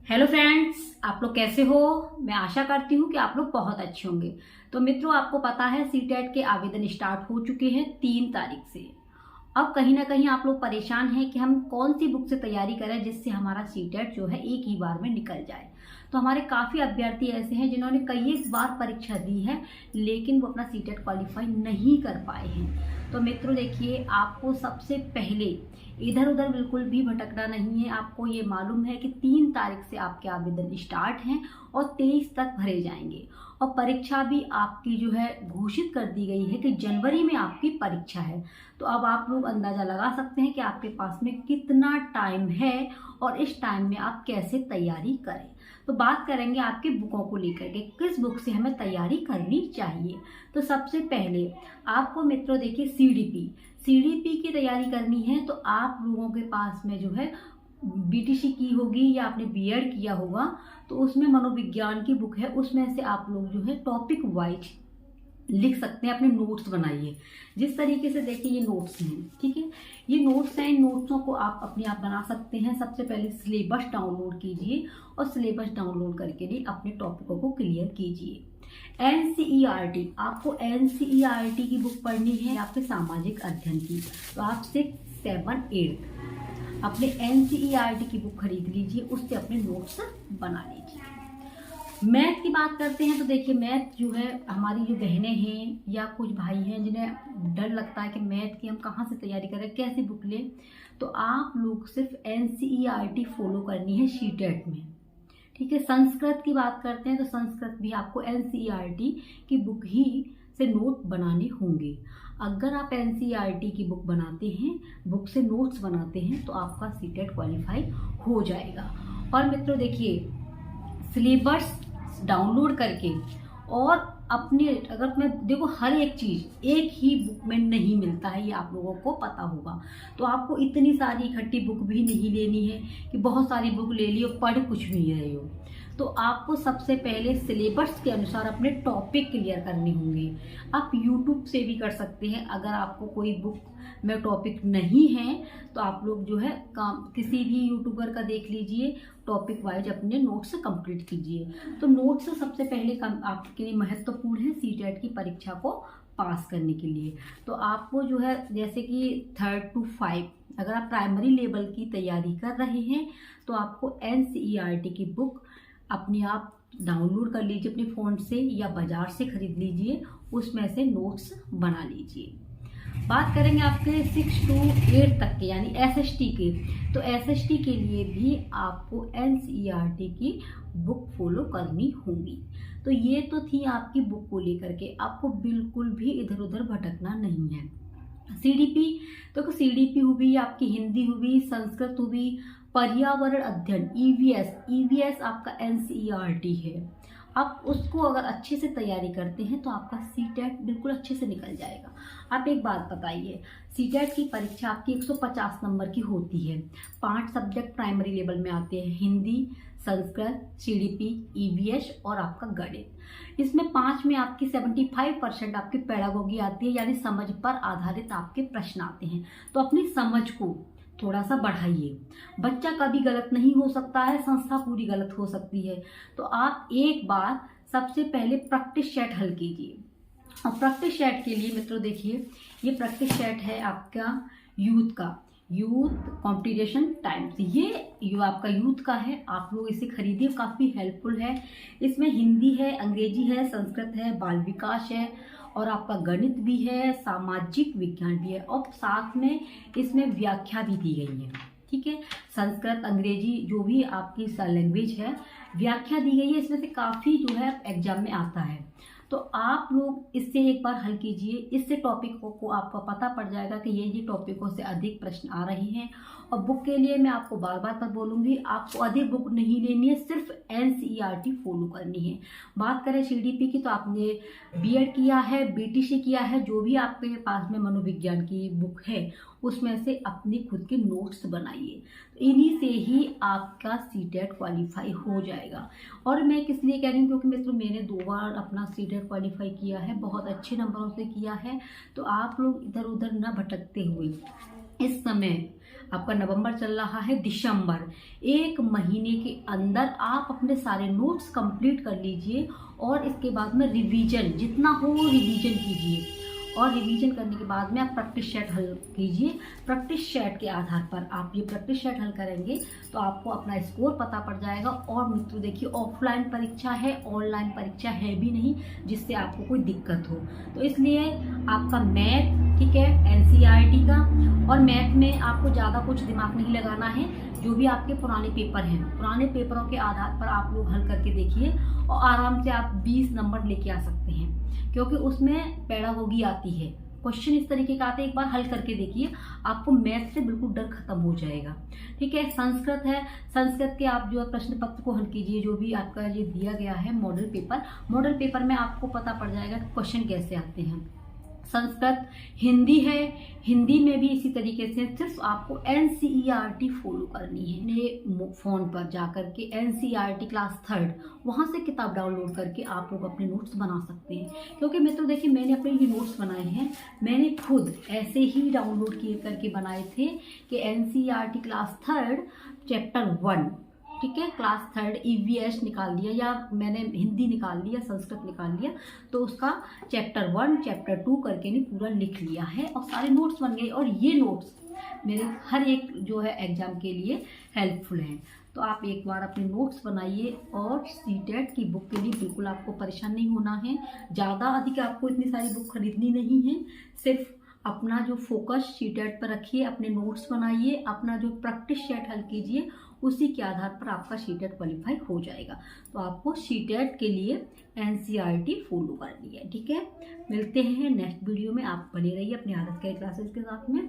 Hello friends, आप लोग कैसे हो। मैं आशा करती हूँ कि आप लोग बहुत अच्छे होंगे। तो मित्रों, आपको पता है सीटेट के आवेदन स्टार्ट हो चुके हैं 3 तारीख से। अब कहीं ना कहीं आप लोग परेशान हैं कि हम कौन सी बुक से तैयारी करें जिससे हमारा सीटेट जो है एक ही बार में निकल जाए। तो हमारे काफ़ी अभ्यर्थी ऐसे हैं जिन्होंने कई एक बार परीक्षा दी है लेकिन वो अपना सीटेट क्वालिफाई नहीं कर पाए हैं। तो मित्रों देखिए, आपको सबसे पहले इधर उधर बिल्कुल भी भटकना नहीं है। आपको ये मालूम है कि 3 तारीख से आपके आवेदन स्टार्ट हैं और 23 तक भरे जाएंगे। और परीक्षा भी आपकी जो है घोषित कर दी गई है कि जनवरी में आपकी परीक्षा है। तो अब आप लोग अंदाज़ा लगा सकते हैं कि आपके पास में कितना टाइम है और इस टाइम में आप कैसे तैयारी करें। तो बात करेंगे आपके बुकों को लेकर के, किस बुक से हमें तैयारी करनी चाहिए। तो सबसे पहले आपको मित्रों देखिए सीडीपी की तैयारी करनी है। तो आप लोगों के पास में जो है बीटीसी की होगी या आपने बीएड किया होगा, तो उसमें मनोविज्ञान की बुक है, उसमें से आप लोग जो है टॉपिक वाइज लिख सकते हैं, अपने नोट्स बनाइए। जिस तरीके से देखिए ये नोट्स हैं, ठीक है, ये नोट्स हैं। इन नोट्सों को आप अपने आप बना सकते हैं। सबसे पहले सिलेबस डाउनलोड कीजिए और सिलेबस डाउनलोड करके लिए अपने टॉपिकों को क्लियर कीजिए। एनसीईआरटी, आपको एनसीईआरटी की बुक पढ़नी है आपके सामाजिक अध्ययन की। तो आप 6, 7, 8 अपने एनसीईआरटी की बुक खरीद लीजिए, उससे अपने नोट्स बना लीजिए। मैथ की बात करते हैं तो देखिए, मैथ जो है हमारी जो बहनें हैं या कुछ भाई हैं जिन्हें डर लगता है कि मैथ की हम कहाँ से तैयारी करें, कैसी बुक लें, तो आप लोग सिर्फ एनसीईआरटी फॉलो करनी है सीटेट में, ठीक है। संस्कृत की बात करते हैं तो संस्कृत भी आपको एनसीईआरटी की बुक ही से नोट बनाने होंगे। अगर आप एनसीईआरटी की बुक बनाते हैं, बुक से नोट्स बनाते हैं, तो आपका सीटेट क्वालिफाई हो जाएगा। और मित्रों देखिए, सिलेबस डाउनलोड करके और अपने, अगर मैं देखो हर एक चीज़ एक ही बुक में नहीं मिलता है, ये आप लोगों को पता होगा। तो आपको इतनी सारी इकट्ठी बुक भी नहीं लेनी है कि बहुत सारी बुक ले ली और पढ़ कुछ भी रहे हो। तो आपको सबसे पहले सिलेबस के अनुसार अपने टॉपिक क्लियर करने होंगे। आप यूट्यूब से भी कर सकते हैं। अगर आपको कोई बुक में टॉपिक नहीं है तो आप लोग जो है किसी भी यूट्यूबर का देख लीजिए, टॉपिक वाइज अपने नोट्स कंप्लीट कीजिए। तो नोट्स सबसे पहले आपके लिए महत्वपूर्ण है सीटेट की परीक्षा को पास करने के लिए। तो आपको जो है जैसे कि 3rd to 5 अगर आप प्राइमरी लेवल की तैयारी कर रहे हैं तो आपको एनसीईआरटी की बुक अपने आप डाउनलोड कर लीजिए अपने फ़ोन से या बाज़ार से खरीद लीजिए, उसमें से नोट्स बना लीजिए। बात करेंगे आपके 6 to 8 तक के यानी एसएसटी के। तो एसएसटी के लिए भी आपको एनसीईआरटी की बुक फॉलो करनी होगी। तो ये तो थी आपकी बुक को लेकर के, आपको बिल्कुल भी इधर उधर भटकना नहीं है। सीडीपी, तो सीडीपी हुई आपकी, हिंदी हुई, संस्कृत हुई, पर्यावरण अध्ययन ईवीएस आपका एनसीईआरटी है। आप उसको अगर अच्छे से तैयारी करते हैं तो आपका सीटेट बिल्कुल अच्छे से निकल जाएगा। आप एक बात बताइए, सीटेट की परीक्षा आपकी 150 नंबर की होती है। 5 सब्जेक्ट प्राइमरी लेवल में आते हैं, हिंदी, संस्कृत, सीडीपी, ईवीएस और आपका गणित। इसमें 5 में आपकी 75% आपकी पेडागोगी आती है, यानी समझ पर आधारित आपके प्रश्न आते हैं। तो अपनी समझ को थोड़ा सा बढ़ाइए। बच्चा कभी गलत नहीं हो सकता है, संस्था पूरी गलत हो सकती है। तो आप एक बार सबसे पहले प्रैक्टिस सेट हल कीजिए। और प्रैक्टिस सेट के लिए मित्रों देखिए, ये प्रैक्टिस सेट है आपका यूथ कॉम्पिटिशन टाइम्स। ये जो आपका यूथ का है, आप लोग इसे खरीदिए, काफ़ी हेल्पफुल है। इसमें हिंदी है, अंग्रेजी है, संस्कृत है, बाल विकास है और आपका गणित भी है, सामाजिक विज्ञान भी है और साथ में इसमें व्याख्या भी दी गई है, ठीक है। संस्कृत, अंग्रेजी जो भी आपकी लैंग्वेज है, व्याख्या दी गई है। इसमें से काफ़ी जो है एग्जाम में आता है। तो आप लोग इससे एक बार हल कीजिए। इससे टॉपिकों को आपको पता पड़ जाएगा कि ये टॉपिकों से अधिक प्रश्न आ रहे हैं। और बुक के लिए मैं आपको बार बार पर बोलूँगी, आपको अधिक बुक नहीं लेनी है, सिर्फ एनसीईआरटी फॉलो करनी है। बात करें सीडीपी की, तो आपने बीएड किया है, बीटीसी किया है, जो भी आपके पास में मनोविज्ञान की बुक है उसमें से अपनी खुद के नोट्स बनाइए। इन्हीं से ही आपका सीटेट क्वालिफाई हो जाएगा। और मैं किस लिए कह रही हूँ, क्योंकि मित्रों मैंने 2 बार अपना सीटेट क्वालिफाई किया है, बहुत अच्छे नंबरों से किया है। तो आप लोग इधर उधर न भटकते हुए इस समय आपका नवंबर चल रहा है, दिसंबर, 1 महीने के अंदर आप अपने सारे नोट्स कंप्लीट कर लीजिए और इसके बाद में रिवीजन जितना हो रिवीजन कीजिए और रिवीजन करने के बाद में आप प्रैक्टिस सेट हल कीजिए। प्रैक्टिस सेट के आधार पर आप ये प्रैक्टिस सेट हल करेंगे तो आपको अपना स्कोर पता पड़ जाएगा। और मित्रों देखिए, ऑफलाइन परीक्षा है, ऑनलाइन परीक्षा है भी नहीं जिससे आपको कोई दिक्कत हो। तो इसलिए आपका मैथ, ठीक है, एनसीईआरटी का, और मैथ में आपको ज़्यादा कुछ दिमाग नहीं लगाना है। जो भी आपके पुराने पेपर हैं, पुराने पेपरों के आधार पर आप लोग हल करके देखिए और आराम से आप 20 नंबर लेके आ सकते हैं, क्योंकि उसमें पेडागोगी आती है। क्वेश्चन इस तरीके का आते हैं, एक बार हल करके देखिए, आपको मैथ से बिल्कुल डर खत्म हो जाएगा। ठीक है, संस्कृत है, संस्कृत के आप जो है प्रश्न पत्र को हल कीजिए, जो भी आपका ये दिया गया है मॉडल पेपर में आपको पता पड़ जाएगा क्वेश्चन कैसे आते हैं। संस्कृत, हिंदी है, हिंदी में भी इसी तरीके से सिर्फ आपको एनसीईआरटी फॉलो करनी है। अपने फ़ोन पर जा करके एनसीईआरटी क्लास 3 वहाँ से किताब डाउनलोड करके आप लोग अपने नोट्स बना सकते हैं। क्योंकि मित्रों देखिए, मैंने अपने ये नोट्स बनाए हैं, मैंने खुद ऐसे ही डाउनलोड किए करके बनाए थे कि एनसीईआरटी क्लास 3 चैप्टर 1, ठीक है, क्लास 3 ईवीएस निकाल लिया या मैंने हिंदी निकाल लिया, संस्कृत निकाल लिया, तो उसका चैप्टर 1 चैप्टर 2 करके नहीं पूरा लिख लिया है और सारे नोट्स बन गए। और ये नोट्स मेरे हर एक जो है एग्जाम के लिए हेल्पफुल हैं। तो आप एक बार अपने नोट्स बनाइए और सीटेट की बुक के लिए बिल्कुल आपको परेशान नहीं होना है। ज़्यादा अधिक आपको इतनी सारी बुक खरीदनी नहीं है, सिर्फ अपना जो फोकस सीटेट पर रखिए, अपने नोट्स बनाइए, अपना जो प्रैक्टिस सेट हल कीजिए, उसी के आधार पर आपका सीटेट क्वालिफाई हो जाएगा। तो आपको सीटेट के लिए एनसीईआरटी फॉलो करनी है। ठीक है, मिलते हैं नेक्स्ट वीडियो में। आप बने रहिए अपने आदत के क्लासेस के साथ में।